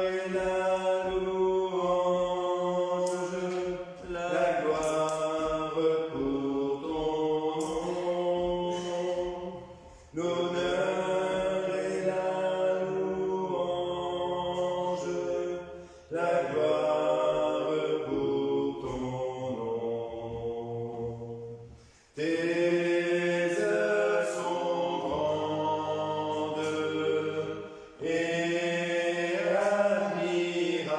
et la louange, la gloire pour ton nom. L'honneur et la louange, la gloire pour ton nom. Tes œuvres sont grandes et admirables,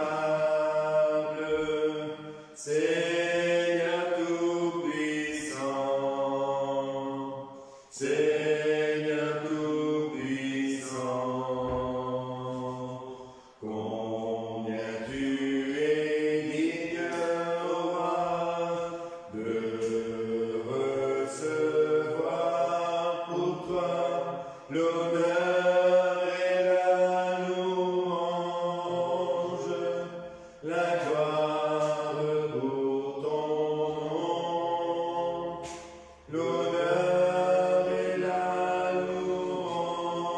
Seigneur tout-puissant, Seigneur tout-puissant. Combien tu es digne, roi, de recevoir pour toi l'honneur et la louange, la gloire pour ton nom. L'honneur et la louange,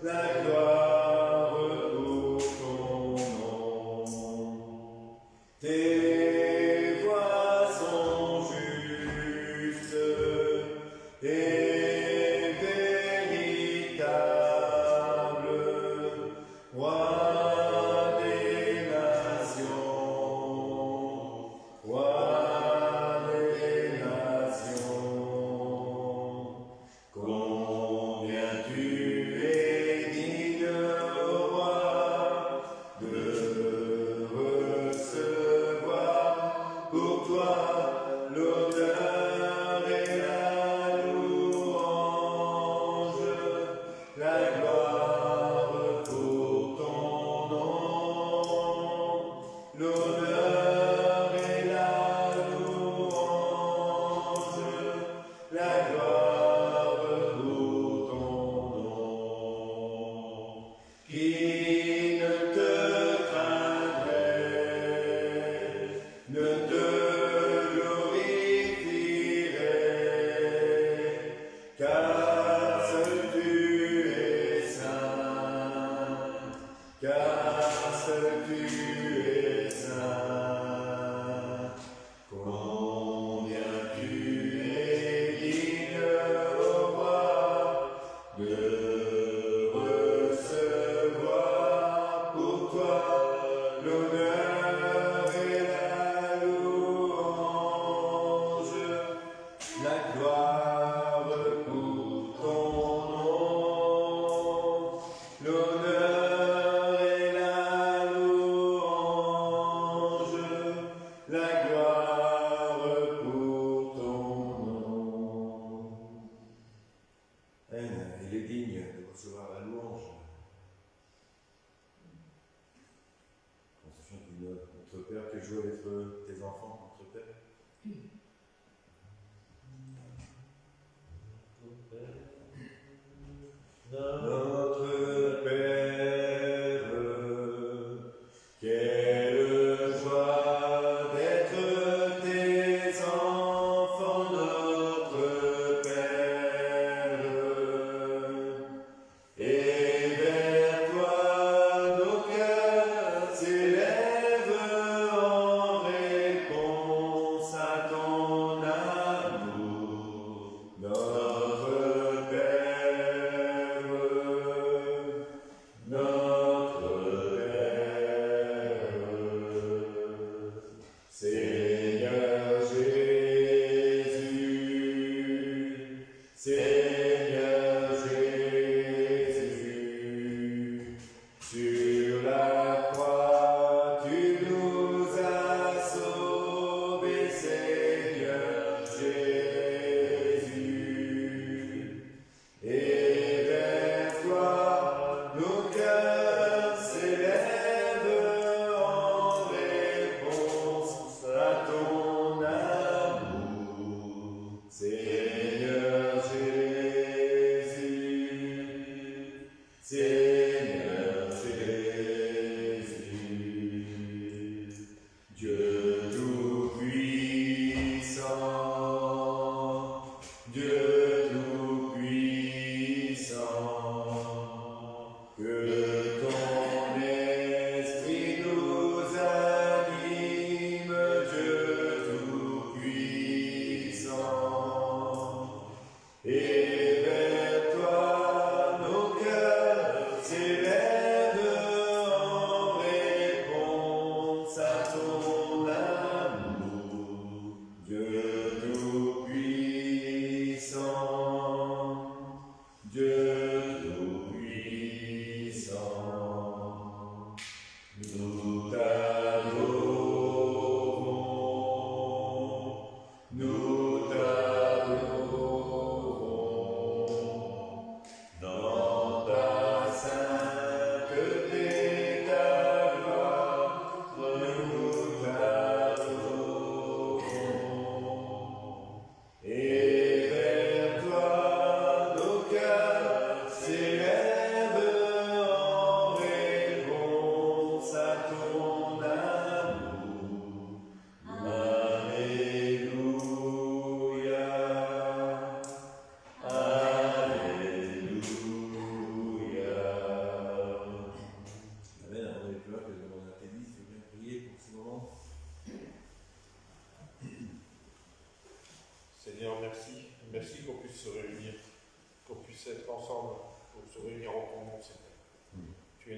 la gloire pour ton nom. Tes voies sont justes et véritables, Roi des nations, Roi des nations. Combien tu es digne, roi, de recevoir pour toi l'honneur et la louange, la gloire pour ton nom. L'honneur et la louange, la gloire pour ton nom. Qui ne te craindrait, ne te glorifierait, car seul tu es saint, car seul tu es saint. Combien tu es digne, roi, de recevoir pour toi l'honneur et la louange, la gloire pour ton nom. L'honneur et la louange, la gloire pour ton nom. Il est digne de recevoir la louange. En sachant que notre Père, que joie d'être tes enfants, notre Père. Notre Père, quelle joie d'être tes enfants, notre Père. Et vers toi nos cœurs s'élèvent en réponse à ton amour, notre Père, notre Père. Seigneur Jésus, Seigneur Jésus, sur la croix tu nous as sauvés, Seigneur Jésus. Et vers toi nos cœurs s'élèvent en réponse à ton amour, Seigneur Jésus, Seigneur Jésus. Dieu tout-puissant, Dieu tout-puissant, que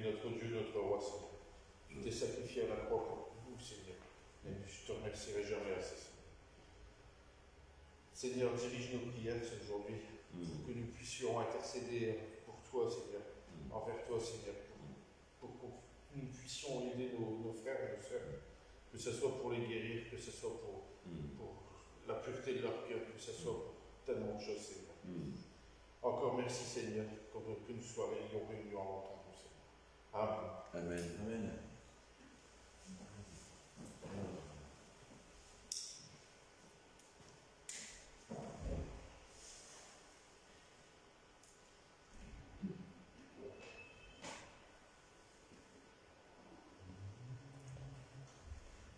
notre Dieu, notre roi, Seigneur. Tu t'es sacrifié à la croix pour nous, Seigneur. Et je te remercierai jamais assez, Seigneur. Seigneur, dirige nos prières aujourd'hui, pour que nous puissions intercéder pour toi, Seigneur, envers toi, Seigneur, pour que nous puissions aider nos frères et nos sœurs, que ce soit pour les guérir, que ce soit pour la pureté de leur cœur, que ce soit pour tellement de choses, Seigneur. Encore merci, Seigneur, que nous soyons réunis en l'entendant, Seigneur. Amen. Amen. Amen.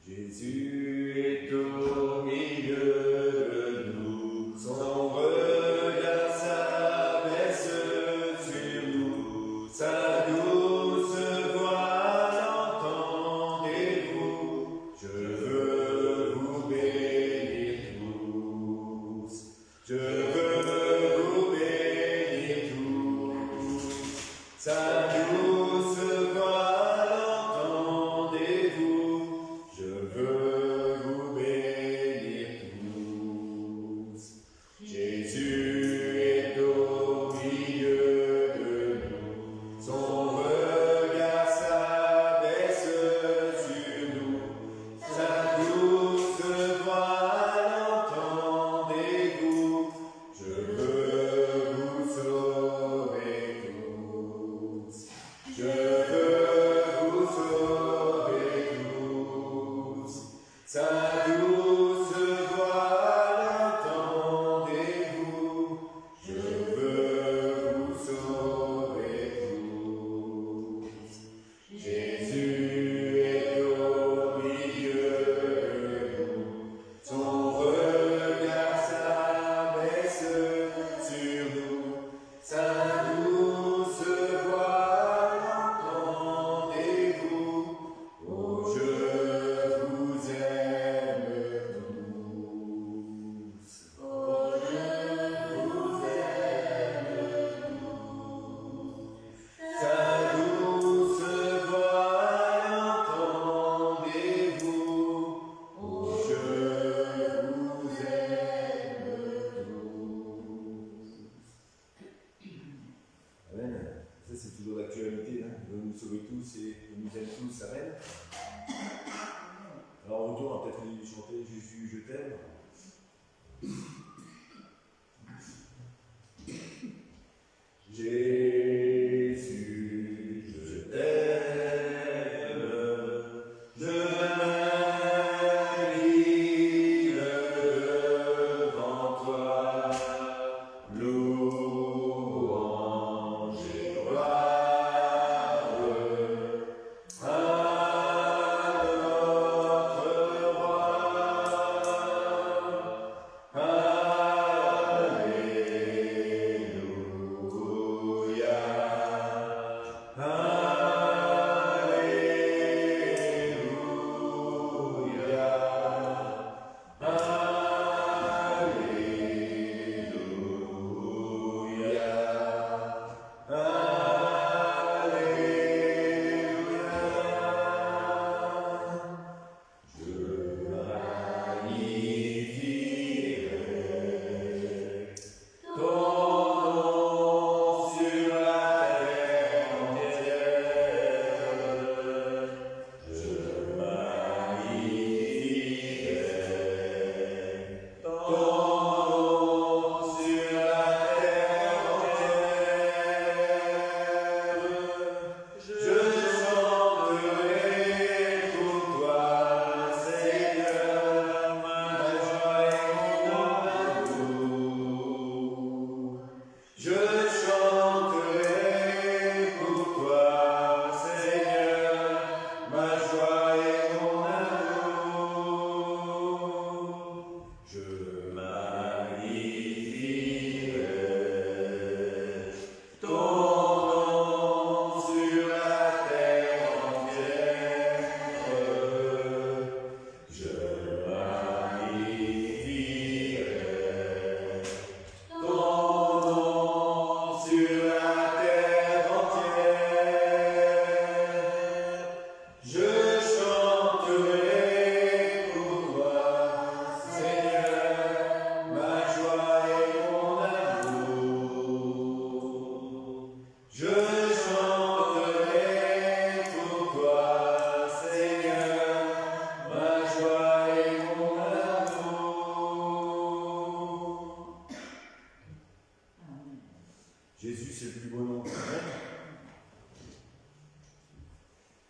Jésus est au milieu de nous, son regard s'abaisse sur nous, sa douce voix l'entendez-vous, je veux vous bénir tous, je veux vous bénir tous, sa douce voix l'entendez-vous, je veux vous bénir tous. Jésus est au milieu de nous, son regard s'abaisse sur nous, sa douce voix l'entendez-vous, je veux vous sauver tous. Je veux vous sauver tous. Sa douce voix l'entendez-vous, je veux vous sauver tous. Jésus est au milieu de nous, son regard s'abaisse sur nous, sa douce voix l'entendez-vous, oh je vous aime tous. Oh je vous aime tous. Sa douce voix l'entendez-vous, oh je vous aime tous. Amen. Ça c'est toujours l'actualité, hein. Il veut nous sauver tous et il nous aime tous. Amen. Alors en retour, on va peut-être lui chanter Jésus, je t'aime. Jésus, je t'aime, je m'incline devant toi, louange et gloire à notre roi, à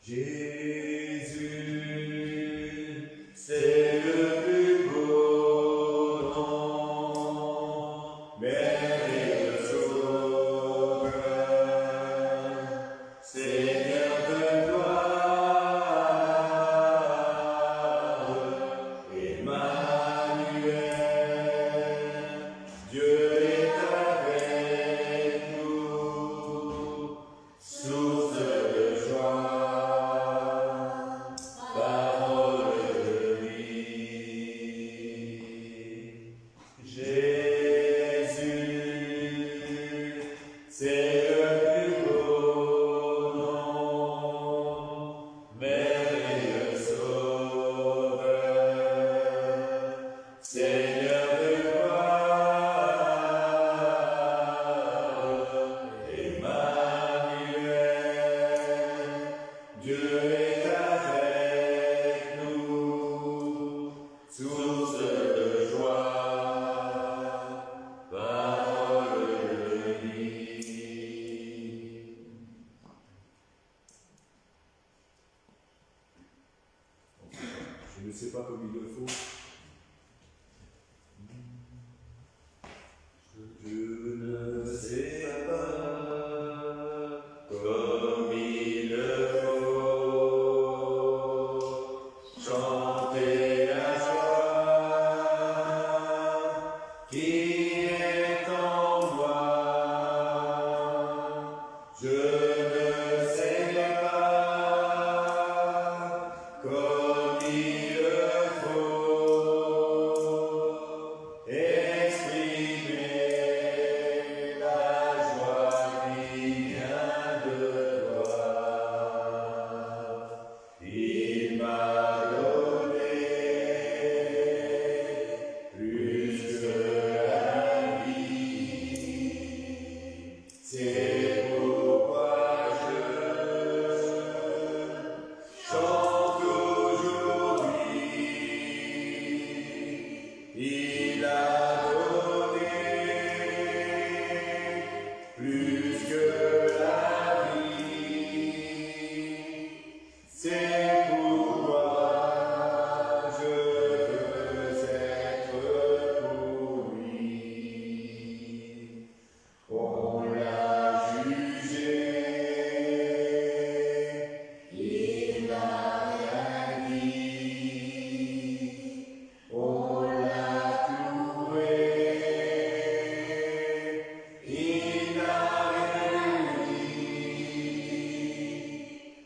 Jésus, c'est le plus beau nom, merveilleux Sauveur, Seigneur de gloire, Emmanuel, Dieu est avec nous, source de joie. Parole de vie, Jésus, c'est le plus beau nom, merveilleux Sauveur, Seigneur de gloire, Emmanuel, Dieu est avec nous, source de joie, parole de vie. Je ne sais pas comme il le faut. Je ne sais pas comme il le faut. Chanter la joie qui est en moi. Je ne sais pas comme il le faut exprimer la joie qui vient de toi. Il m'a donné plus que la vie. C'est pourquoi je chante aujourd'hui. Il a donné plus que la vie. C'est pourquoi je veux être pour lui. On l'a jugé, il n'a rien dit. On l'a cloué, il n'a rien dit.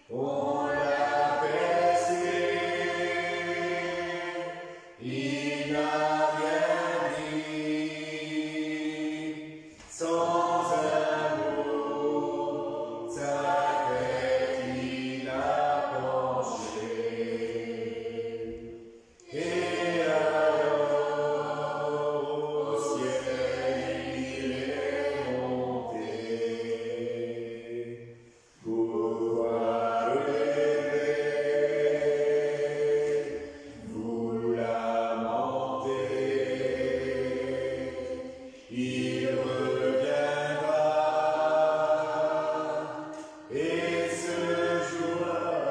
On l'a percé, il n'a rien dit. Sans un mot, sa tête il a penché. Et alors au ciel il est monté. Pourquoi le rêver, vous lamentez? Il reviendra et ce jour-là,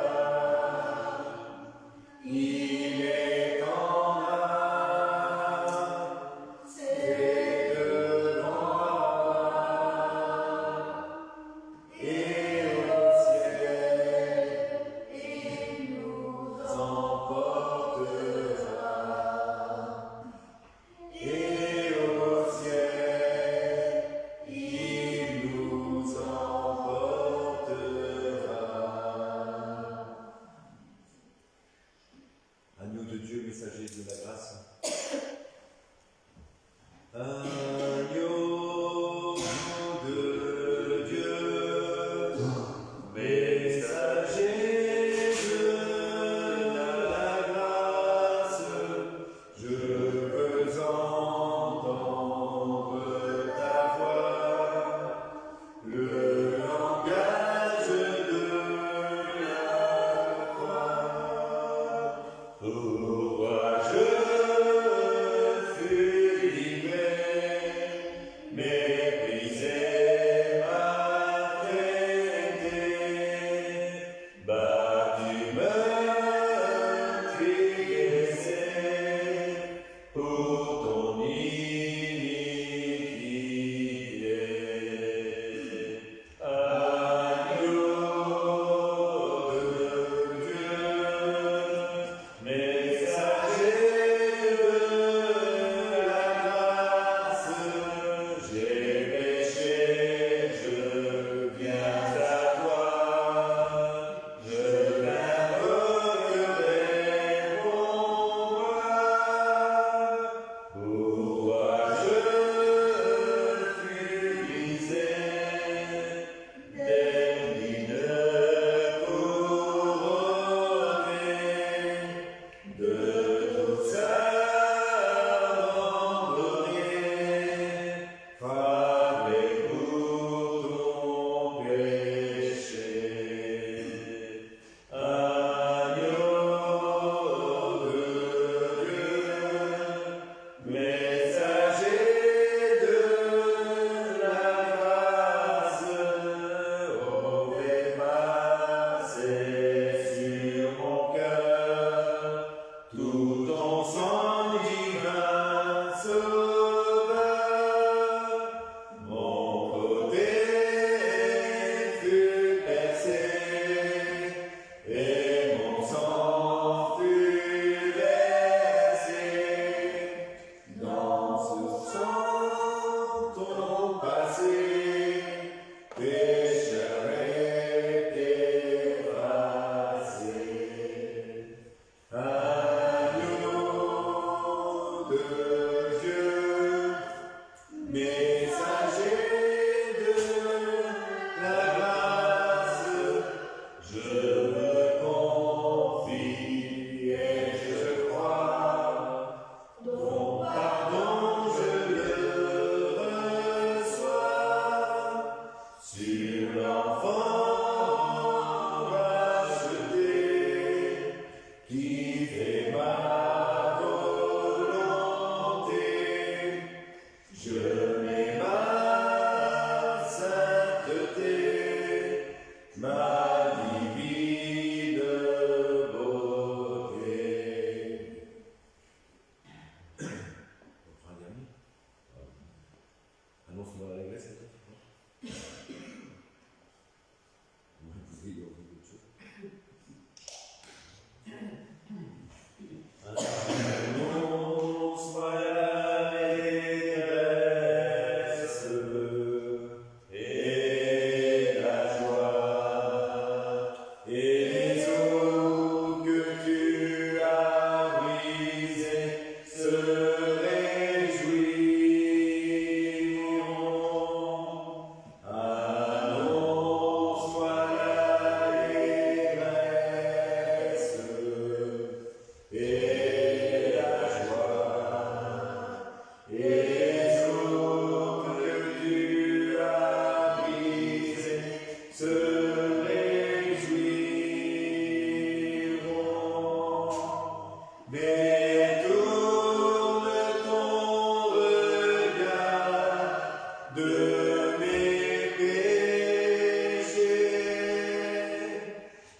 il est en main, c'est devant moi, et au ciel, il nous emportera. Et au ciel, il nous emportera. Agneau de Dieu, messager de la grâce. Agneau de Dieu, messager de la grâce, je veux entendre ta voix, le langage de la croix. Pourquoi je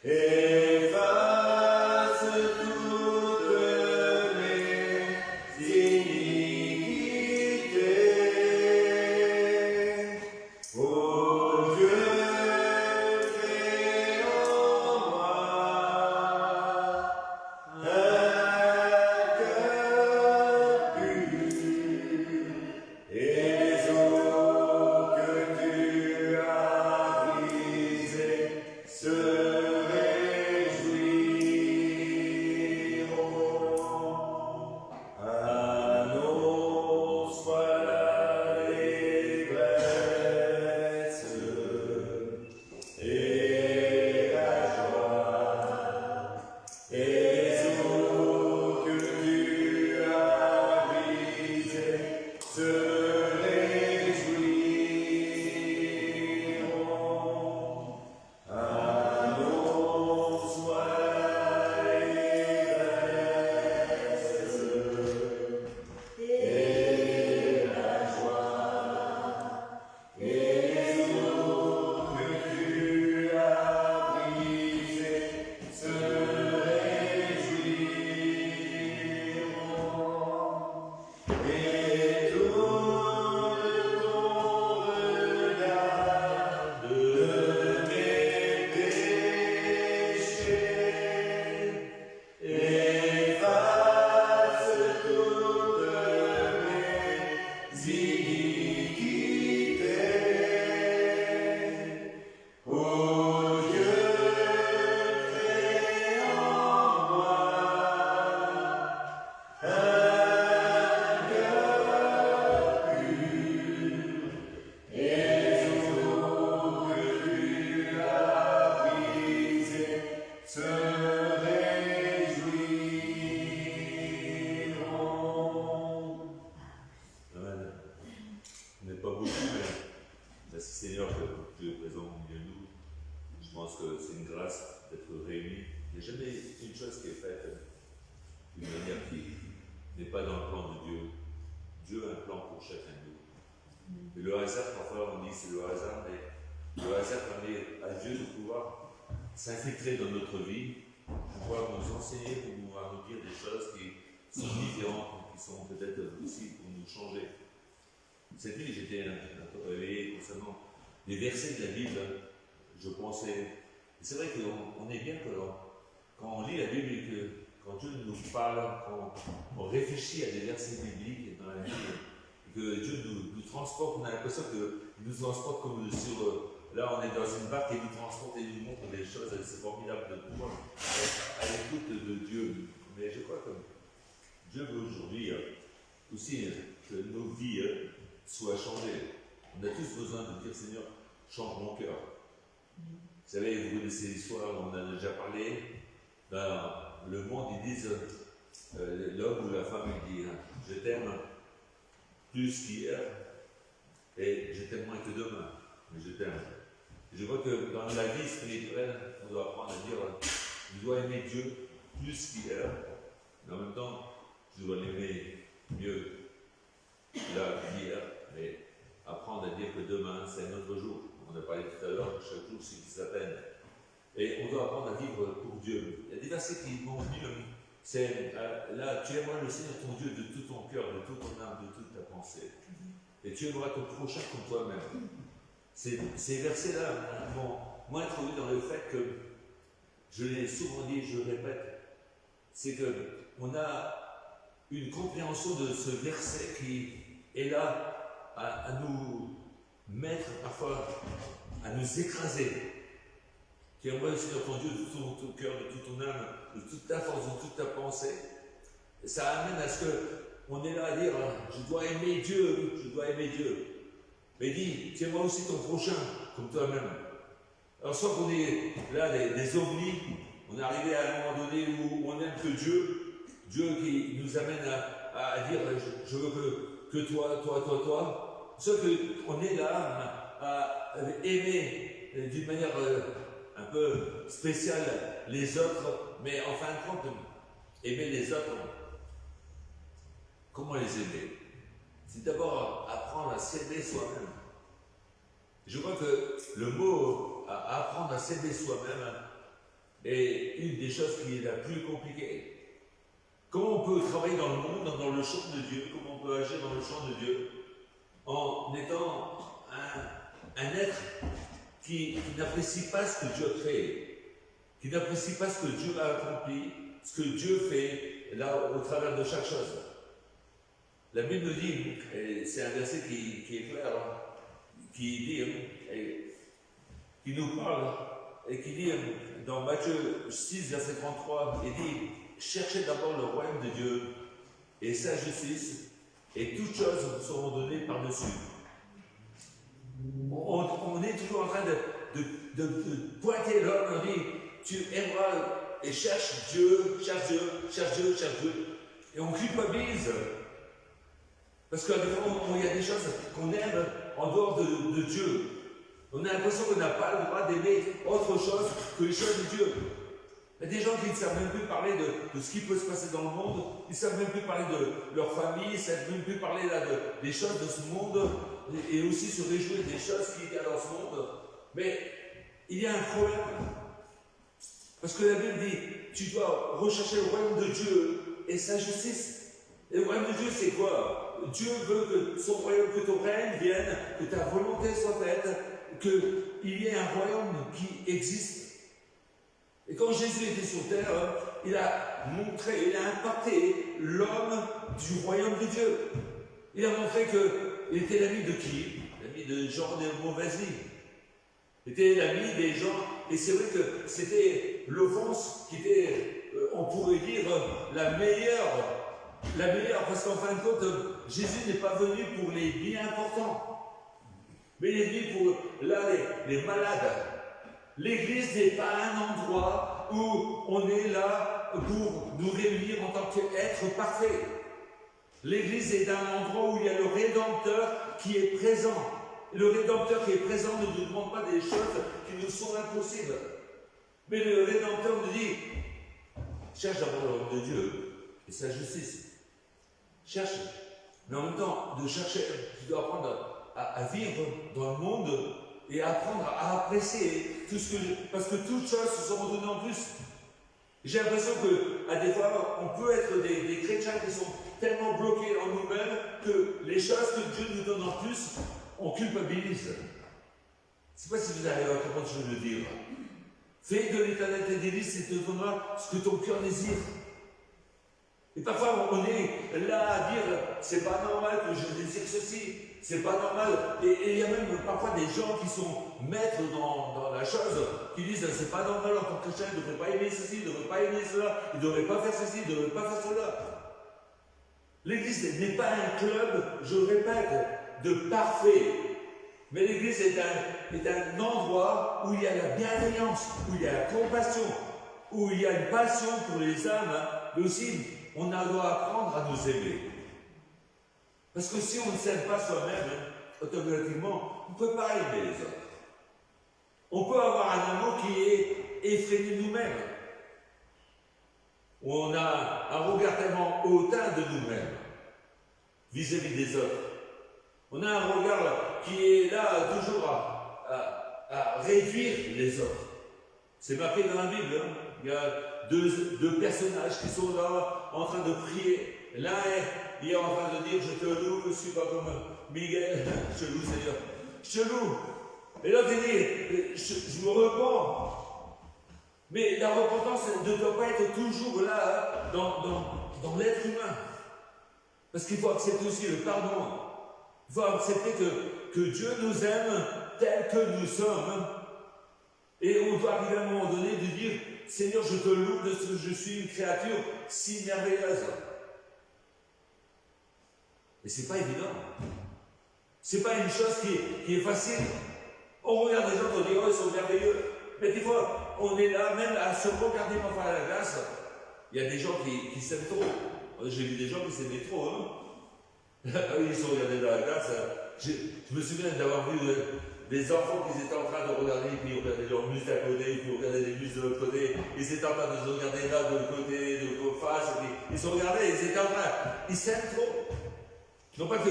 efface toutes mes iniquités. Ô Dieu, crée en moi un cœur pur, et les eaux que tu as brisées se réjouiront. Annonce-moi l'allégresse et la joie, et les eaux que tu as brisées se réjouiront. Annonce-moi l'allégresse et la joie, et les eaux que tu as brisées se réjouiront. Et tourne ton regard de mes péchés, efface toutes mes iniquités. Ô Dieu, crée en moi un cœur pur, et les eaux que tu as brisées se réjouiront. Amen. On n'est pas beaucoup, mais merci Seigneur que tu es présent au milieu de nous. Je pense que c'est une grâce d'être réunis. Il n'y a jamais une chose qui est faite d'une manière qui n'est pas dans le plan de Dieu. Dieu a un plan pour chacun de nous. Et le hasard, parfois on dit c'est le hasard, mais le hasard permet à Dieu de pouvoir s'infiltrer dans notre vie, pouvoir nous enseigner, pour pouvoir nous dire des choses qui sont différentes, qui sont peut-être aussi pour nous changer. Cette nuit, j'étais un peu réveillé concernant les versets de la Bible. Je pensais, et c'est vrai qu'on est bien que quand on lit la Bible et que quand Dieu nous parle, quand on réfléchit à des versets bibliques dans la Bible, et que Dieu nous transporte, on a l'impression qu'il nous transporte comme sur. Là, on est dans une barque et il nous transporte et il nous montre des choses. C'est formidable de pouvoir être à l'écoute de Dieu. Mais je crois que Dieu veut aujourd'hui aussi que nos vies soient changées. On a tous besoin de dire Seigneur, change mon cœur. Vous savez, vous connaissez l'histoire, on en a déjà parlé. Dans le monde, ils disent l'homme ou la femme, il dit je t'aime plus qu'hier et je t'aime moins que demain, mais je t'aime. Je vois que dans la vie spirituelle, on doit apprendre à dire je dois aimer Dieu plus qu'hier, mais en même temps, je dois l'aimer mieux là qu'hier, mais apprendre à dire que demain, c'est un autre jour. On a parlé tout à l'heure, chaque jour suffit sa peine. Et on doit apprendre à vivre pour Dieu. Il y a des versets qui m'ont dit, c'est là, tu aimeras le Seigneur ton Dieu de tout ton cœur, de toute ton âme, de toute ta pensée. Et tu aimeras ton prochain comme toi-même. Ces versets-là m'ont introduit dans le fait que, je l'ai souvent dit, je le répète, c'est qu'on a une compréhension de ce verset qui est là à nous mettre parfois, à nous écraser. Tu aimerais le Seigneur ton Dieu de tout ton cœur, de toute ton âme, de toute ta force, de toute ta pensée. Et ça amène à ce qu'on est là à dire, je dois aimer Dieu, je dois aimer Dieu. Mais dis, tu aimeras aussi ton prochain, comme toi-même. Alors soit qu'on est là des ovnis, on est arrivé à un moment donné où on n'aime que Dieu, Dieu qui nous amène à dire, je veux que toi. Soit qu'on est là à aimer d'une manière un peu spéciale les autres, mais en fin de compte, aimer les autres, comment les aimer? C'est d'abord apprendre à s'aimer soi-même. Je crois que le mot apprendre à s'aimer soi-même est une des choses qui est la plus compliquée. Comment on peut travailler dans le monde, dans le champ de Dieu, comment on peut agir dans le champ de Dieu, en étant un être qui n'apprécie pas ce que Dieu a créé, qui n'apprécie pas ce que Dieu a accompli, ce que Dieu fait là au travers de chaque chose. La Bible nous dit, et c'est un verset qui est clair, qui dit, qui nous parle, et qui dit dans Matthieu 6, verset 33, il dit, cherchez d'abord le royaume de Dieu et sa justice, et toutes choses vous seront données par-dessus. On est toujours en train de pointer l'homme, on dit, tu aimeras et cherche Dieu, cherche Dieu, cherche Dieu, cherche Dieu. Et on culpabilise. Parce qu'à des fois, il y a des choses qu'on aime en dehors de Dieu. On a l'impression qu'on n'a pas le droit d'aimer autre chose que les choses de Dieu. Il y a des gens qui ne savent même plus parler de ce qui peut se passer dans le monde, ils ne savent même plus parler de leur famille, ils ne savent même plus parler là, des choses de ce monde, et aussi se réjouir des choses qu'il y a dans ce monde. Mais il y a un problème. Parce que la Bible dit, tu dois rechercher le royaume de Dieu et sa justice. Et le royaume de Dieu, c'est quoi? Dieu veut que son royaume, que ton règne vienne, que ta volonté soit faite, qu'il y ait un royaume qui existe. Et quand Jésus était sur terre, il a montré, il a impacté l'homme du royaume de Dieu. Il a montré qu'il était l'ami de qui? L'ami de gens de mauvaise vie. Il était l'ami des gens, et c'est vrai que c'était l'offense qui était, on pourrait dire, la meilleure, parce qu'en fin de compte, Jésus n'est pas venu pour les bien importants, mais il est venu pour là, les malades. L'église n'est pas un endroit où on est là pour nous réunir en tant qu'être parfait. L'église est un endroit où il y a le Rédempteur qui est présent. Le Rédempteur qui est présent ne nous demande pas des choses qui nous sont impossibles. Mais le Rédempteur nous dit, cherche d'abord le royaume de Dieu et sa justice. Cherche. Mais en même temps, de chercher, tu dois apprendre à vivre dans le monde et apprendre à apprécier tout ce que... Parce que toutes choses se seront données en plus. J'ai l'impression qu'à des fois, on peut être des chrétiens qui sont tellement bloqués en nous-mêmes que les choses que Dieu nous donne en plus, on culpabilise. Je ne sais pas si vous arrivez à comprendre ce que je veux dire. Fais de l'éternel tes délices et te donnera ce que ton cœur désire. Et parfois, on est là à dire, c'est pas normal que je désire ceci, c'est pas normal. Et il y a même parfois des gens qui sont maîtres dans la chose, qui disent, c'est pas normal en tant que chrétien, il ne devrait pas aimer ceci, il ne devrait pas aimer cela, il ne devrait pas faire ceci, il ne devrait pas faire cela. L'église n'est pas un club, je répète, de parfait. Mais l'église est un endroit où il y a la bienveillance, où il y a la compassion, où il y a une passion pour les âmes, mais aussi on doit apprendre à nous aimer. Parce que si on ne s'aime pas soi-même, automatiquement, on ne peut pas aimer les autres. On peut avoir un amour qui est effrayé de nous-mêmes, où on a un regard tellement hautain de nous-mêmes vis-à-vis des autres. On a un regard qui est là toujours à réduire les autres. C'est marqué dans la Bible. Hein. Il y a deux personnages qui sont là en train de prier. L'un est en train de dire, je te loue, je ne suis pas comme Miguel, je te loue Seigneur, je te loue. Et l'autre dit, je me repens. Mais la repentance ne doit pas être toujours là dans l'être humain. Parce qu'il faut accepter aussi le pardon. Il faut accepter que Dieu nous aime tel que nous sommes. Et on doit arriver à un moment donné de dire, Seigneur, je te loue de ce que je suis une créature si merveilleuse. Et c'est pas évident. C'est pas une chose qui est facile. On regarde les autres, on dit, oh, ils sont merveilleux. Mais des fois, on est là même à se regarder parfois à la glace. Il y a des gens qui s'aiment trop. J'ai vu des gens qui s'aimaient trop. Hein. Ils se regardaient dans la glace. Je me souviens d'avoir vu des enfants qui étaient en train de regarder, puis ils regardaient leurs muscles à côté, puis ils regardaient les muscles de l'autre côté. Ils étaient en train de se regarder là de l'autre côté, de l'autre face. Et puis ils se regardaient, ils étaient en train. Ils s'aiment trop. Non pas que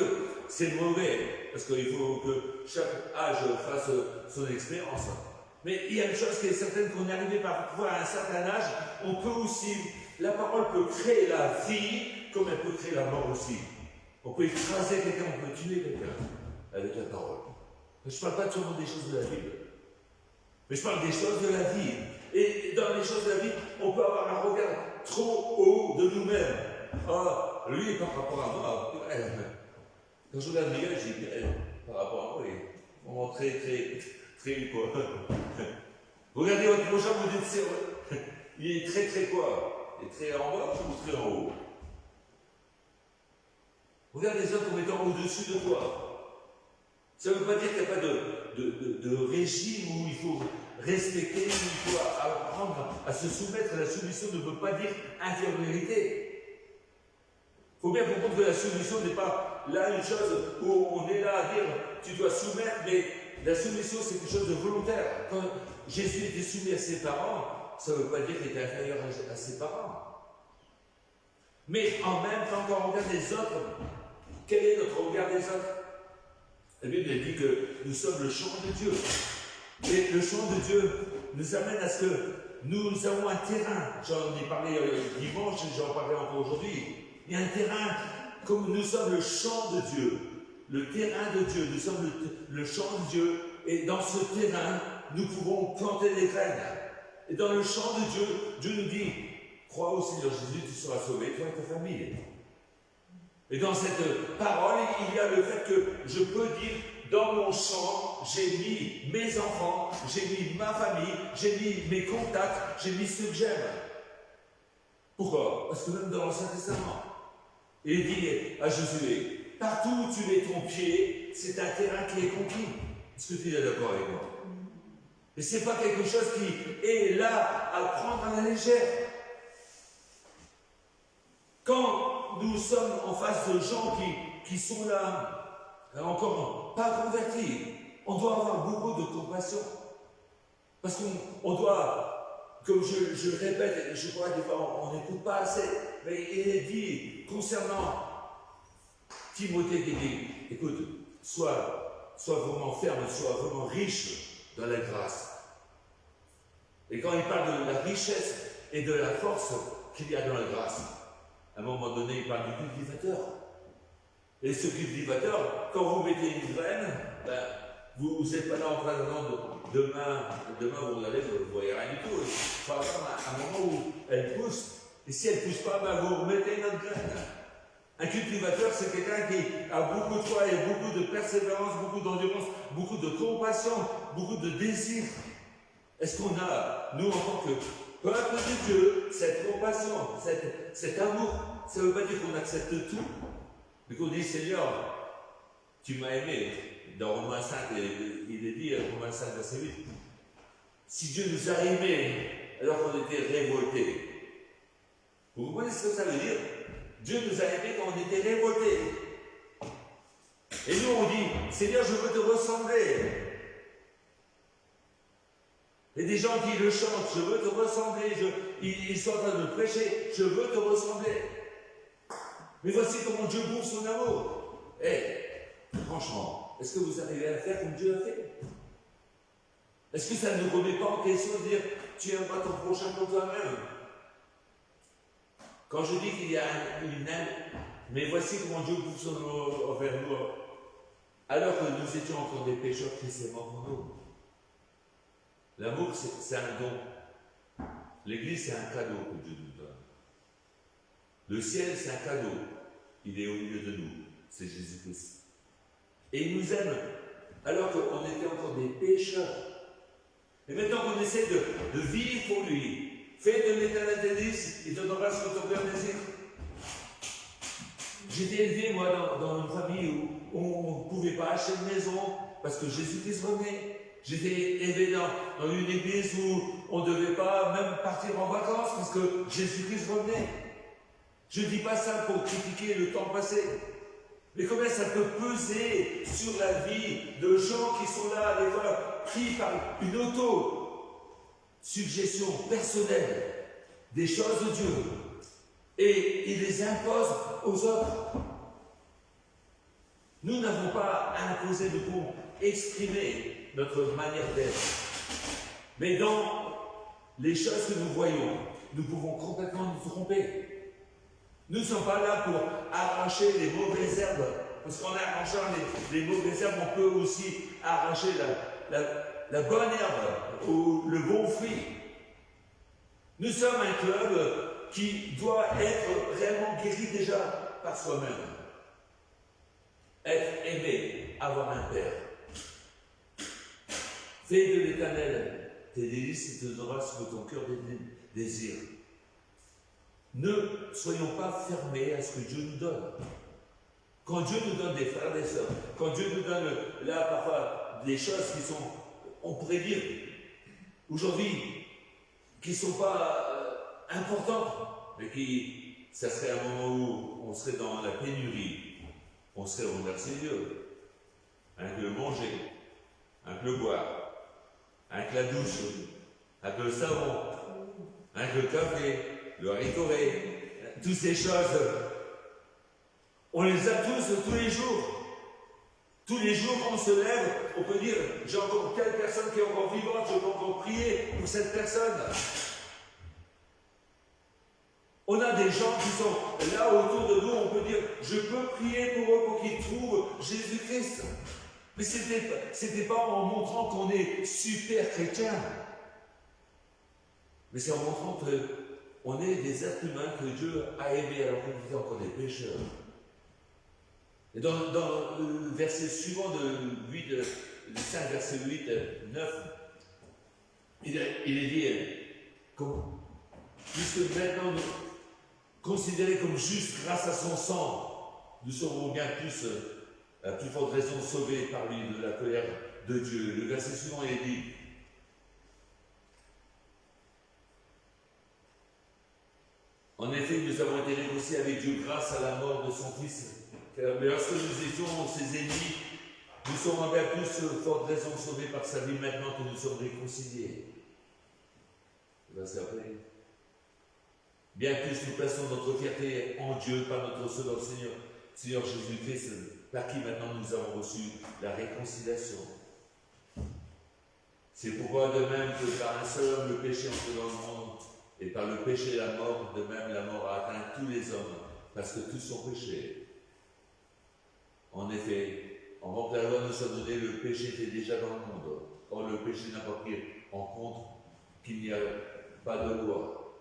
c'est mauvais, parce qu'il faut que chaque âge fasse son expérience. Mais il y a une chose qui est certaine, qu'on est arrivé parfois à un certain âge, on peut aussi, la parole peut créer la vie, comme elle peut créer la mort aussi. On peut écraser quelqu'un, on peut tuer quelqu'un avec la parole. Je ne parle pas seulement des choses de la Bible, mais je parle des choses de la vie. Et dans les choses de la vie, on peut avoir un regard trop haut de nous-mêmes. Ah, lui, par rapport à moi, quand je regarde Miguel, je dis, par rapport à moi, il est vraiment très quoi. Regardez votre prochain, vous dites, il est très quoi? Il est très en bas ou très en haut? Regarde les autres comme étant au-dessus de toi. Ça ne veut pas dire qu'il n'y a pas de régime où il faut respecter, où il faut apprendre à se soumettre. La soumission ne veut pas dire infériorité. Il faut bien comprendre que la soumission n'est pas là une chose où on est là à dire tu dois soumettre, mais la soumission c'est quelque chose de volontaire. Quand Jésus était soumis à ses parents, ça ne veut pas dire qu'il était inférieur à ses parents. Mais en même temps, quand on regarde les autres, quel est notre regard des autres? La Bible dit que nous sommes le champ de Dieu. Et le champ de Dieu nous amène à ce que nous avons un terrain. J'en ai parlé dimanche et j'en parlerai encore aujourd'hui. Il y a un terrain, comme nous sommes le champ de Dieu, le terrain de Dieu, nous sommes le champ de Dieu. Et dans ce terrain, nous pouvons planter des graines. Et dans le champ de Dieu, Dieu nous dit, crois au Seigneur Jésus, tu seras sauvé, toi et ta famille. Et dans cette parole, il y a le fait que je peux dire, dans mon champ, j'ai mis mes enfants, j'ai mis ma famille, j'ai mis mes contacts, j'ai mis ceux que j'aime. Pourquoi? Parce que même dans l'Ancien Testament, il dit à Josué, partout où tu mets ton pied, c'est un terrain qui est conquis. Est-ce que tu es d'accord avec moi? Et ce n'est pas quelque chose qui est là à prendre à la légère. Quand nous sommes en face de gens qui sont là, encore pas convertis, on doit avoir beaucoup de compassion. Parce qu'on doit, comme je répète, et je crois que des fois on n'écoute pas assez, mais il est dit concernant Timothée qui dit, écoute, sois vraiment ferme, sois vraiment riche dans la grâce. Et quand il parle de la richesse et de la force qu'il y a dans la grâce, à un moment donné, il parle du cultivateur. Et ce cultivateur, quand vous mettez une graine, ben, vous n'êtes pas là en train d'attendre demain vous allez, vous ne voyez rien du tout. Il faut attendre un moment où elle pousse. Et si elle ne pousse pas, ben, vous remettez une autre graine. Un cultivateur, c'est quelqu'un qui a beaucoup de foi et beaucoup de persévérance, beaucoup d'endurance, beaucoup de compassion, beaucoup de désir. Est-ce qu'on a, nous, en tant que peuple de Dieu, cette compassion, cet amour? Ça ne veut pas dire qu'on accepte tout, mais qu'on dit, Seigneur, tu m'as aimé. Dans Romains 5, il est dit, Romains 5, verset 8, si Dieu nous a aimés alors qu'on était révoltés. Vous comprenez ce que ça veut dire? Dieu nous a aimés quand on était révoltés. Et nous, on dit, Seigneur, je veux te ressembler. Il y a des gens qui le chantent, je veux te ressembler, ils sont en train de prêcher, je veux te ressembler. Mais voici comment Dieu bouffe son amour. Franchement, est-ce que vous arrivez à faire comme Dieu a fait? Est-ce que ça ne nous remet pas en question de dire, tu n'aimes pas ton prochain comme toi-même? Quand je dis qu'il y a une aime, mais voici comment Dieu bouffe son amour envers nous, alors que nous étions encore des pécheurs, Christ est mort pour nous. L'amour, c'est un don. L'Église, c'est un cadeau que Dieu nous donne. Le ciel, c'est un cadeau. Il est au milieu de nous. C'est Jésus-Christ. Et il nous aime alors qu'on était encore des pécheurs. Et maintenant qu'on essaie de vivre pour lui, fais de l'Éternel tes délices, il te donnera ce que ton cœur désire. J'étais élevé, moi, dans une famille où on ne pouvait pas acheter une maison parce que Jésus-Christ revenait. J'étais élevé dans une église où on ne devait pas même partir en vacances parce que Jésus-Christ revenait. Je ne dis pas ça pour critiquer le temps passé. Mais combien ça peut peser sur la vie de gens qui sont là, des fois, pris par une auto-suggestion personnelle des choses de Dieu. Et ils les imposent aux autres. Nous n'avons pas à imposer, nous pouvons exprimer notre manière d'être. Mais dans les choses que nous voyons, nous pouvons complètement nous tromper. Nous ne sommes pas là pour arracher les mauvaises herbes, parce qu'en arrachant les mauvaises herbes, on peut aussi arracher la bonne herbe ou le bon fruit. Nous sommes un club qui doit être réellement guéri déjà par soi-même. Être aimé, avoir un Père. Fais de l'Éternel tes délices et te donnera ce que ton cœur désire. Ne soyons pas fermés à ce que Dieu nous donne. Quand Dieu nous donne des frères et des sœurs, quand Dieu nous donne là parfois des choses qui sont, on pourrait dire, aujourd'hui, qui ne sont pas importantes, mais qui, ça serait un moment où on serait dans la pénurie, on serait remercié Dieu. Avec le manger, avec le boire, avec la douche, avec le savon, avec le café, le ricoré, toutes ces choses, on les a tous les jours. Tous les jours, quand on se lève, on peut dire, j'ai encore telle personne qui est encore vivante, je peux encore prier pour cette personne. On a des gens qui sont là autour de nous, on peut dire, je peux prier pour eux pour qu'ils trouvent Jésus-Christ. Mais c'était pas en montrant qu'on est super chrétien. Mais c'est en montrant qu'on est des êtres humains que Dieu a aimés alors qu'on était encore des pécheurs. Et dans le verset suivant de 5, verset 8, 9, il est dit, puisque maintenant nous considérés comme justes grâce à son sang, nous serons bien plus, à plus forte raison, sauvés par lui de la colère de Dieu. Le verset suivant, il est dit, en effet, nous avons été réconciliés avec Dieu grâce à la mort de son Fils. Mais lorsque nous étions ses ennemis, nous sommes bien plus forte raison sauvés par sa vie maintenant que nous sommes réconciliés. Verset après. Bien plus nous plaçons notre fierté en Dieu par notre Sauveur Seigneur Jésus-Christ, par qui maintenant nous avons reçu la réconciliation. C'est pourquoi de même que par un seul homme le péché entre dans le monde, et par le péché la mort, de même la mort a atteint tous les hommes, parce que tous ont péché. En effet, avant que la loi ne soit donnée, le péché était déjà dans le monde. Or le péché n'a pas pris en compte qu'il n'y a pas de loi.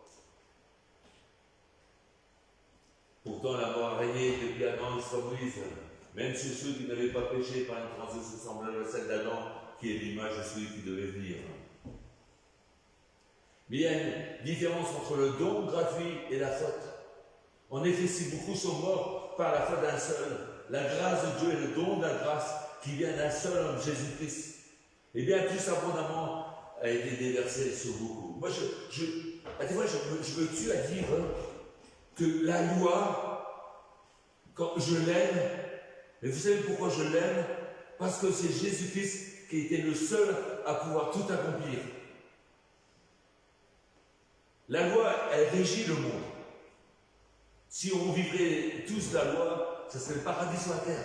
Pourtant la mort a régné depuis Adam jusqu'à Moïse, même sur ceux qui n'avaient pas péché par une transition semblable à celle d'Adam, qui est l'image de celui qui devait venir. Mais il y a une différence entre le don gratuit et la faute. En effet, si beaucoup sont morts par la faute d'un seul, la grâce de Dieu et le don de la grâce qui vient d'un seul homme, Jésus-Christ, et bien plus abondamment a été déversé sur beaucoup. Moi, des fois, je me tue à dire que la loi, quand je l'aime, et vous savez pourquoi je l'aime? Parce que c'est Jésus-Christ qui était le seul à pouvoir tout accomplir. La loi, elle régit le monde. Si on vivrait tous la loi, ce serait le paradis sur la terre.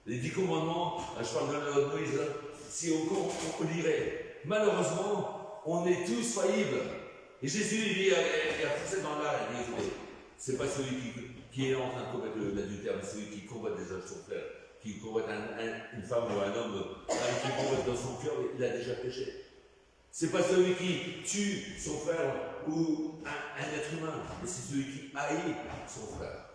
Les 10 commandements, je parle de la loi de Moïse, si on lirait, malheureusement, on est tous faillibles. Et Jésus, il dit, il a forcé dans l'art, il dit, c'est pas celui qui est en train de commettre l'adultère, mais celui qui combat déjà son frère, qui combat une femme ou un homme, qui combat dans son cœur, il a déjà péché. C'est pas celui qui tue son frère ou un être humain, mais c'est celui qui haït son frère.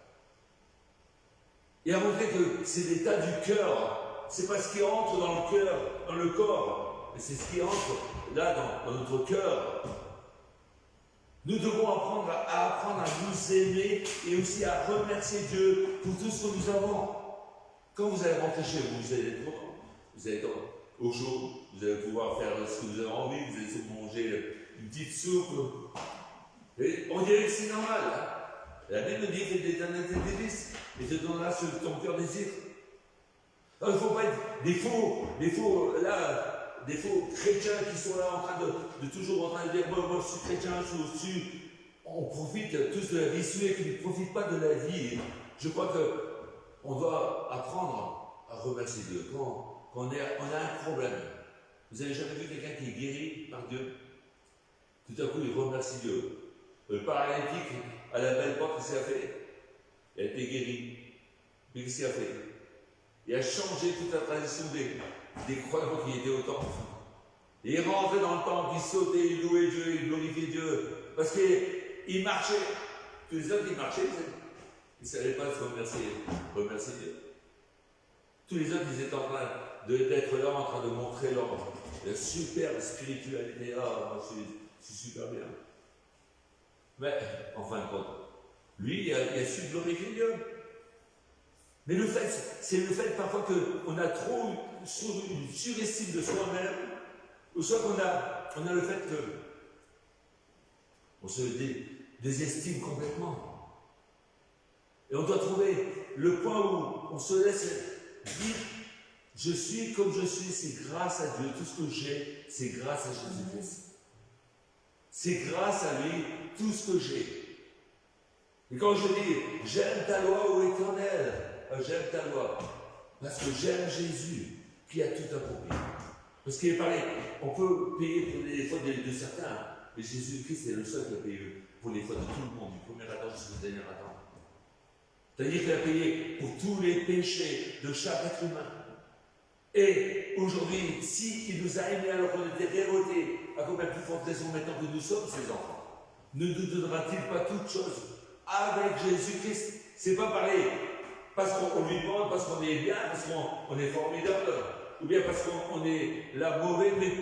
Et à montrer que c'est l'état du cœur, c'est pas ce qui entre dans le cœur, dans le corps, mais c'est ce qui entre là dans notre cœur. Nous devons apprendre à nous aimer et aussi à remercier Dieu pour tout ce que nous avons. Quand vous allez rentrer chez vous, vous allez être content. Vous allez être au chaud, vous allez pouvoir faire ce que vous avez envie, vous allez manger une petite soupe. Et on dirait que c'est normal. Hein? La Bible dit que l'Éternel tes délices et te donnera ce que ton cœur désire. Il ne faut pas être des faux chrétiens qui sont là en train de toujours en train de dire moi je suis chrétien, je suis au-dessus. On profite tous de la vie suée, qui ne profitent pas de la vie. Je crois qu'on doit apprendre à remercier Dieu. Quand on a un problème, Vous avez jamais vu quelqu'un qui est guéri par Dieu? Tout à coup, il remercie Dieu. Le paralytique, à la belle porte, qu'est-ce qu'il a fait? Il a été guéri. Mais qu'est-ce qu'il a fait? Il a changé toute la tradition des croyants qui étaient au temple. Et il rentrait dans le temple, il sautait, il louait Dieu, il glorifiait Dieu. Parce qu'il marchait. Tous les autres, ils marchaient, ils ne savaient pas se remercier Dieu. Tous les autres, ils étaient en train d'être là, en train de montrer leur super spiritualité. Ah, moi, je suis super bien. Mais, en fin de compte, lui, il a su glorifier Dieu. Mais le fait, c'est le fait parfois qu'on a trop une surestime de soi-même, ou soit qu'on a le fait qu'on se désestime complètement. Et on doit trouver le point où on se laisse dire, je suis comme je suis, c'est grâce à Dieu. Tout ce que j'ai, c'est grâce à Jésus-Christ. C'est grâce à lui, tout ce que j'ai. Et quand je dis, j'aime ta loi, ô Éternel, j'aime ta loi, parce que j'aime Jésus, qui a tout accompli. Parce qu'il est pareil, on peut payer pour les fautes de certains, mais Jésus-Christ est le seul qui a payé pour les fautes de tout le monde, du premier Adam jusqu'au dernier Adam. C'est-à-dire qu'il a payé pour tous les péchés de chaque être humain. Et aujourd'hui, s'il nous a aimés alors qu'on était révoltés, à combien plus forte raison maintenant que nous sommes ses enfants, ne nous donnera-t-il pas toutes choses avec Jésus-Christ? C'est pas pareil, parce qu'on lui demande, parce qu'on est bien, parce qu'on est formidable, ou bien parce qu'on est là mauvais, mais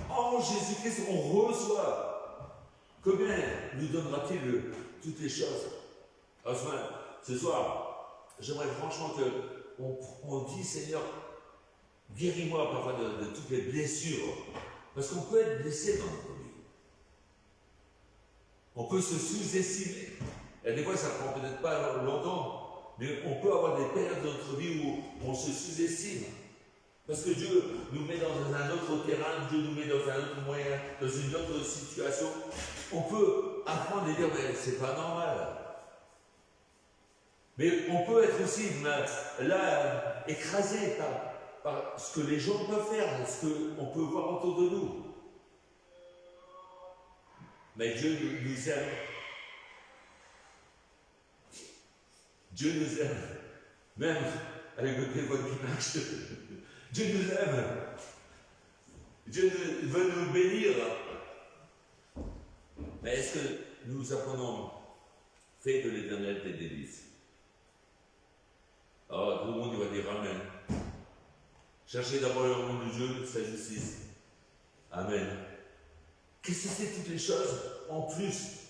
en Jésus-Christ, on reçoit. Combien nous donnera-t-il toutes les choses? Enfin, ce soir, j'aimerais franchement qu'on dise, Seigneur, guéris-moi parfois de toutes les blessures, parce qu'on peut être blessé dans notre vie. On peut se sous-estimer. Et des fois, ça ne prend peut-être pas longtemps, mais on peut avoir des périodes de notre vie où on se sous-estime. Parce que Dieu nous met dans un autre terrain, Dieu nous met dans un autre moyen, dans une autre situation. On peut apprendre et dire, mais c'est pas normal. Mais on peut être aussi là, écrasé par ce que les gens peuvent faire, ce qu'on peut voir autour de nous. Mais Dieu nous aime. Dieu nous aime. Même avec le téléphone qui marche. Dieu nous aime. Dieu veut nous bénir. Mais est-ce que nous apprenons fait de l'Éternel tes délices? Alors tout le monde il va dire Amen. Cherchez d'abord le royaume de Dieu, sa justice. Amen. Qu'est-ce que c'est toutes les choses en plus?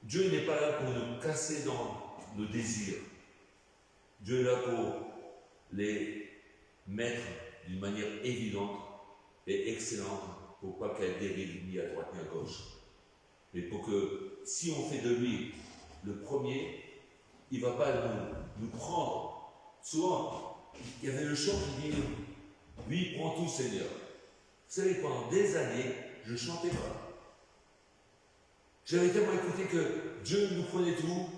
Dieu n'est pas là pour nous casser dans nos désirs. Dieu est là pour les mettre d'une manière évidente et excellente pour pas qu'elle dérive ni à droite ni à gauche. Mais pour que si on fait de lui le premier, il ne va pas nous prendre. Souvent, il y avait le chant qui dit « Lui, prends tout, Seigneur ». Vous savez, pendant des années, je ne chantais pas. J'avais tellement écouté que Dieu nous prenait tout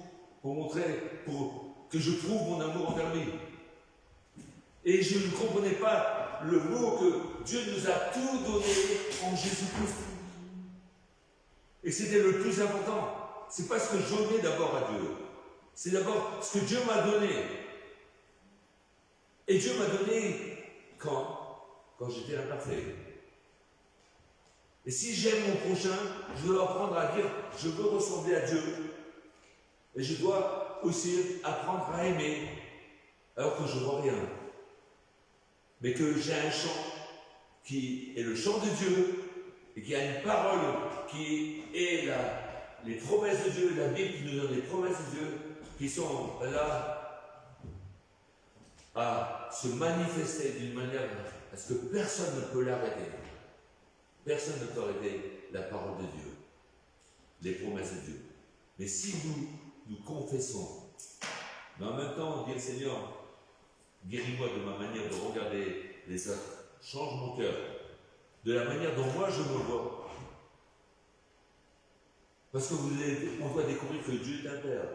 pour montrer, pour que je prouve mon amour envers lui. Et je ne comprenais pas le mot que Dieu nous a tout donné en Jésus-Christ. Et c'était le plus important. C'est pas ce que je donnais d'abord à Dieu. C'est d'abord ce que Dieu m'a donné. Et Dieu m'a donné quand j'étais imparfait. Et si j'aime mon prochain, je dois apprendre à dire je veux ressembler à Dieu. Et je dois aussi apprendre à aimer alors que je ne vois rien. Mais que j'ai un chant qui est le chant de Dieu et qui a une parole qui est les promesses de Dieu, la Bible qui nous donne les promesses de Dieu qui sont là à se manifester d'une manière à ce que personne ne peut l'arrêter. Personne ne peut arrêter la parole de Dieu, les promesses de Dieu. Mais si nous confessons, mais en même temps on dit Seigneur, guéris-moi de ma manière de regarder les autres, change mon cœur, de la manière dont moi je me vois. Parce qu'on doit découvrir que Dieu est un Père,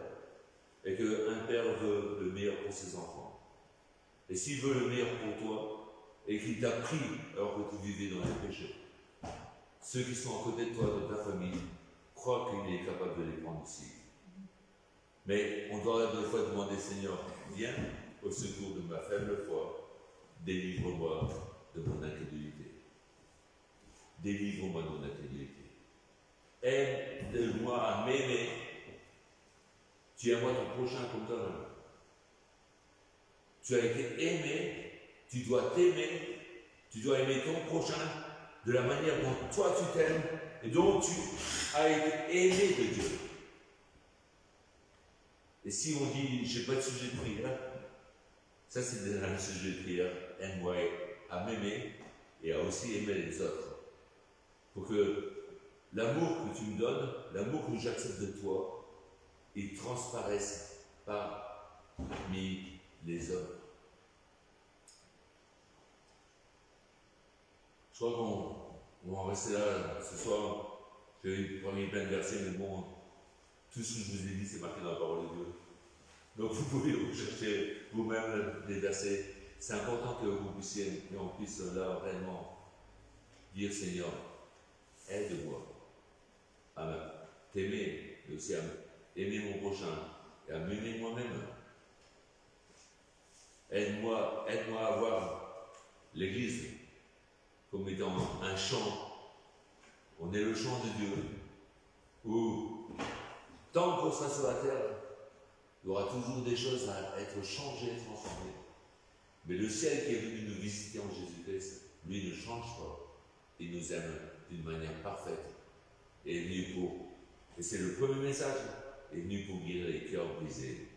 et qu'un Père veut le meilleur pour ses enfants. Et s'il veut le meilleur pour toi, et qu'il t'a pris alors que tu vivais dans les péchés, ceux qui sont à côté de toi, de ta famille, croient qu'il est capable de les prendre ici. Mais on doit des fois demander, Seigneur, viens au secours de ma faible foi, délivre-moi de mon incrédulité. Délivre-moi de mon incrédulité. Aide-moi à m'aimer. Tu aimeras ton prochain comme toi-même. Tu as été aimé, tu dois t'aimer, tu dois aimer ton prochain de la manière dont toi tu t'aimes et dont tu as été aimé de Dieu. Et si on dit, j'ai pas de sujet de prière, ça c'est déjà un sujet de prière. Aide-moi à m'aimer et à aussi aimer les autres. Pour que l'amour que tu me donnes, l'amour que j'accepte de toi, il transparaisse parmi les hommes. Je crois qu'on va en rester là ce soir. Je vais prendre plein de versets, mais bon, tout ce que je vous ai dit, c'est marqué dans la parole de Dieu. Donc vous pouvez rechercher vous-même les versets. C'est important que vous puissiez, et on puisse là réellement dire, Seigneur, aide-moi à t'aimer, mais aussi à aimer mon prochain et à m'aimer moi-même. Aide-moi à voir l'Église comme étant un champ. On est le champ de Dieu, où tant qu'on sera sur la terre, il y aura toujours des choses à être changées, transformées. Mais le ciel qui est venu nous visiter en Jésus-Christ, lui ne change pas. Il nous aime d'une manière parfaite. Et est venu pour, et c'est le premier message, est venu pour guérir les cœurs brisés.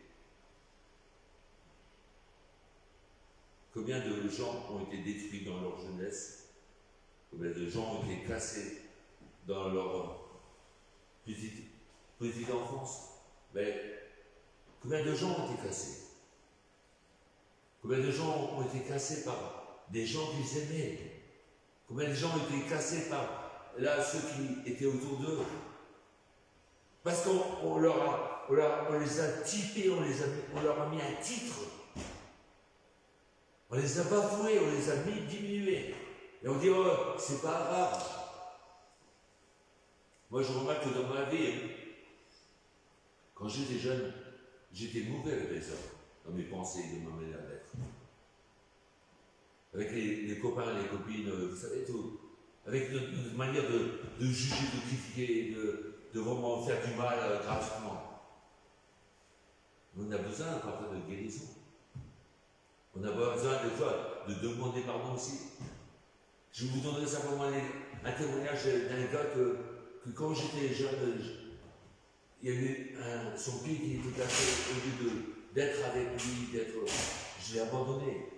Combien de gens ont été détruits dans leur jeunesse? Combien de gens ont été cassés dans leur petite enfance? Mais combien de gens ont été cassés? Combien de gens ont été cassés par des gens qu'ils aimaient? Combien de gens ont été cassés par là, ceux qui étaient autour d'eux? Parce qu'on les a typés, on leur a mis un titre. On les a bafoués, on les a diminués. Et on dit, oh, c'est pas grave. Moi, je remarque que dans ma vie, quand j'étais jeune, j'étais mauvais avec les hommes, dans mes pensées, de ma manière d'être. Avec les copains, les copines, vous savez tout. Avec notre manière de juger, de critiquer, de vraiment faire du mal gratuitement. On a besoin parfois de guérison. On a besoin des fois de demander pardon aussi. Je vous donnerai simplement un témoignage d'un gars que quand j'étais jeune, il y avait son pied qui était cassé. Au lieu d'être avec lui, je l'ai abandonné.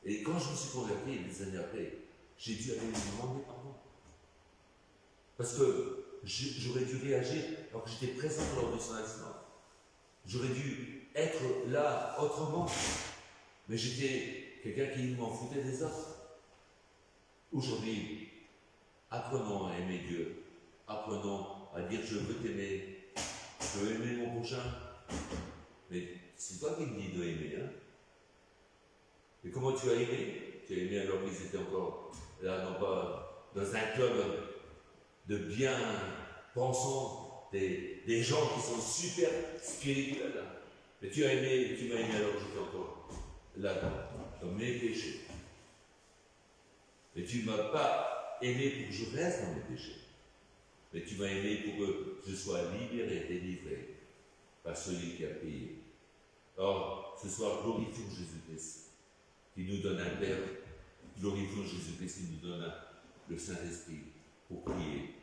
Et quand je me suis converti, des années après, j'ai dû aller lui demander pardon. Parce que j'aurais dû réagir alors que j'étais présent lors de son accident. J'aurais dû être là autrement. Mais j'étais quelqu'un qui m'en foutait des autres. Aujourd'hui, apprenons à aimer Dieu. Apprenons à dire je veux t'aimer. Je veux aimer mon prochain. Mais c'est toi qui me dis de aimer. Hein? Et comment tu as aimé? Tu as aimé alors qu'ils étaient encore là, non pas dans un club de bien pensants, des gens qui sont super spirituels. Mais tu m'as aimé alors que j'étais encore là, dans mes péchés. Mais tu ne m'as pas aimé pour que je reste dans mes péchés. Mais tu m'as aimé pour que je sois libéré, délivré par celui qui a payé. Or, ce soir, glorifions Jésus-Christ, qui nous donne un Père. Glorifions Jésus-Christ, qui nous donne le Saint-Esprit pour prier.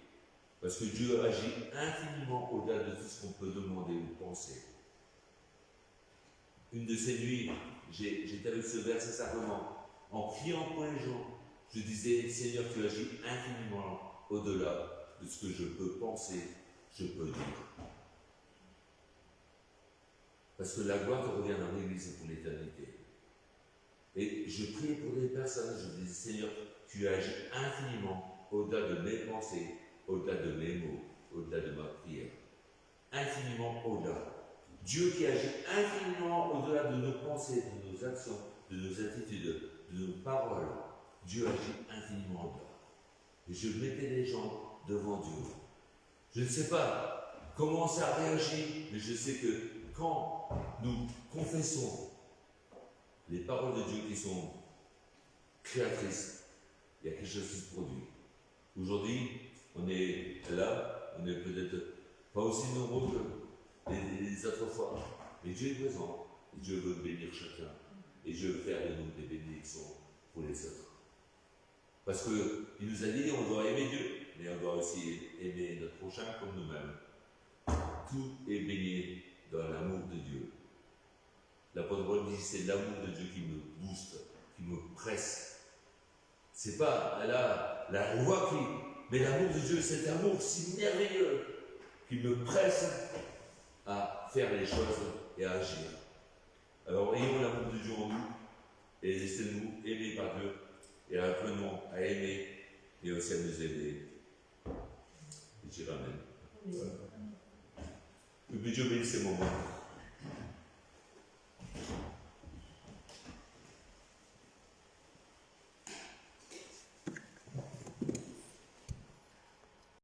Parce que Dieu agit infiniment au-delà de tout ce qu'on peut demander ou penser. Une de ces nuits, j'étais avec ce verset simplement, en priant pour les gens, je disais, Seigneur, tu agis infiniment au-delà de ce que je peux penser, je peux dire. Parce que la gloire revient dans l'Église pour l'éternité. Et je priais pour des personnes, je disais, Seigneur, tu agis infiniment au-delà de mes pensées, au-delà de mes mots, au-delà de ma prière. Infiniment au-delà. Dieu qui agit infiniment au-delà de nos pensées, de nos actions, de nos attitudes, de nos paroles, Dieu agit infiniment en dehors. Et je mettais les gens devant Dieu. Je ne sais pas comment ça réagit, mais je sais que quand nous confessons les paroles de Dieu qui sont créatrices, il y a quelque chose qui se produit. Aujourd'hui, on est là, on est peut-être pas aussi nombreux que les autres fois, mais Dieu est présent. Et Dieu veut bénir chacun. Et Dieu veut faire de nous des bénédictions pour les autres. Parce qu'il nous a dit on doit aimer Dieu, mais on doit aussi aimer notre prochain comme nous-mêmes. Tout est baigné dans l'amour de Dieu. L'apôtre Paul dit c'est l'amour de Dieu qui me booste, qui me presse. C'est pas la loi qui. Mais l'amour de Dieu, cet amour si merveilleux qui me presse à faire les choses et à agir. Alors ayons l'amour de Dieu en nous et laissez-nous aimer par Dieu et apprenons à aimer et aussi à nous aider. Et je Amen. Que Dieu bénisse ces moments.